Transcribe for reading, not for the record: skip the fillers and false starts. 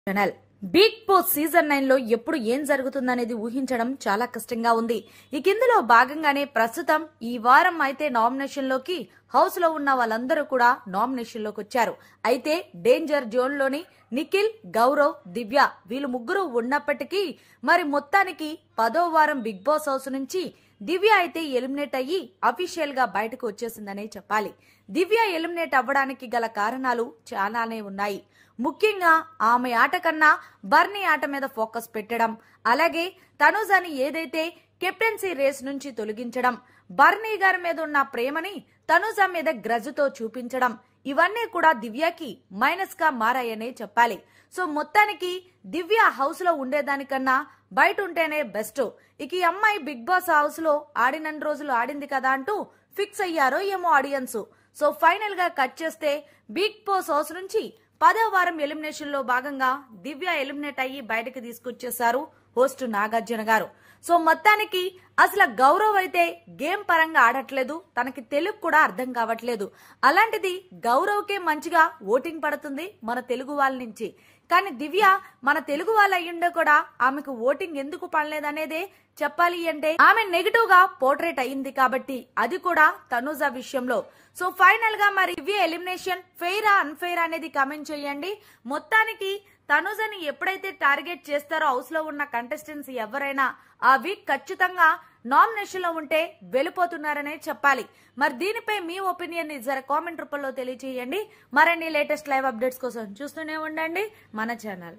Channel big boss season 9 లో ఎప్పుడు ఏం జరుగుతుందనేది ఊహించడం చాలా కష్టంగా ఉంది. ఈ కిందలో భాగంగానే ప్రస్తుతం ఈ వారం అయితే నామినేషన్ లోకి హౌస్ లో ఉన్న వాళ్ళందరూ కూడా నామినేషన్ లోకి వచ్చారు. అయితే డేంజర్ జోన్ లోని నిఖిల్, గౌరవ్, దివ్య వీళ్ళు ముగ్గురు ఉన్నప్పటికీ మరి మొత్తానికి 10వ వారం బిగ్ బాస్ హౌస్ నుంచి దివ్య అయితే ఎలిమినేట్ అయ్యి అఫీషియల్ గా బయటకు వచ్చేసిందనే చెప్పాలి. దివ్య ఎలిమినేట్ అవ్వడానికి గల కారణాలు చాలానే ఉన్నాయి. ముఖ్యంగా ఆమె ఆట కన్నా బర్నీ ఆట మీద ఫోకస్ పెట్టడం, అలాగే తనుజాని ఏదైతే కెప్టెన్సీ రేస్ నుంచి తొలగించడం, బర్నీ గారి మీద ఉన్న ప్రేమని తనుజా మీద గ్రజ్జుతో చూపించడం, ఇవన్నీ కూడా దివ్యకి మైనస్ గా మారాయనే చెప్పాలి. సో మొత్తానికి దివ్య హౌస్ లో ఉండేదానికన్నా బయట ఉంటేనే బెస్ట్. ఇక ఈ అమ్మాయి బిగ్ బాస్ హౌస్ లో ఆడినన్ని రోజులు ఆడింది కదా అంటూ ఫిక్స్ అయ్యారో ఏమో ఆడియన్స్. సో ఫైనల్ గా కట్ చేస్తే బిగ్ బాస్ హౌస్ నుంచి 10వ వారం ఎలిమినేషన్ లో భాగంగా దివ్య ఎలిమినేట్ అయ్యి బయటకు తీసుకొచ్చేశారు హోస్ట్ నాగార్జున గారు. సో మొత్తానికి అసలు గౌరవ్ అయితే గేమ్ పరంగా ఆడట్లేదు, తనకి తెలుగు కూడా అర్థం కావట్లేదు. అలాంటిది గౌరవ్కే మంచిగా ఓటింగ్ పడుతుంది మన తెలుగు వాళ్ళ నుంచి. కానీ దివ్య మన తెలుగు వాళ్ళ అయ్యుండే కూడా ఆమెకు ఓటింగ్ ఎందుకు పడలేదనేదే చెప్పాలి. అంటే ఆమె నెగిటివ్ గా పోర్ట్రేట్ అయ్యింది కాబట్టి, అది కూడా తనుజా విషయంలో. సో ఫైనల్ గా మరి దివ్య ఎలిమినేషన్ ఫెయిరా అన్ఫెయిర్ అనేది కామెంట్ చేయండి. మొత్తానికి తనుజని ఎప్పుడైతే టార్గెట్ చేస్తారో హౌస్ లో ఉన్న కంటెస్టెంట్స్ ఎవరైనా ఆ వీక్ ఖచ్చితంగా నామినేషన్ లో ఉంటే వెళ్ళిపోతున్నారనే చెప్పాలి. మరి దీనిపై మీ ఒపీనియన్ జర కామెంట్ రూపంలో తెలియజేయండి. మరిన్ని లేటెస్ట్ లైవ్ అప్డేట్స్ కోసం చూస్తూనే ఉండండి మన ఛానల్.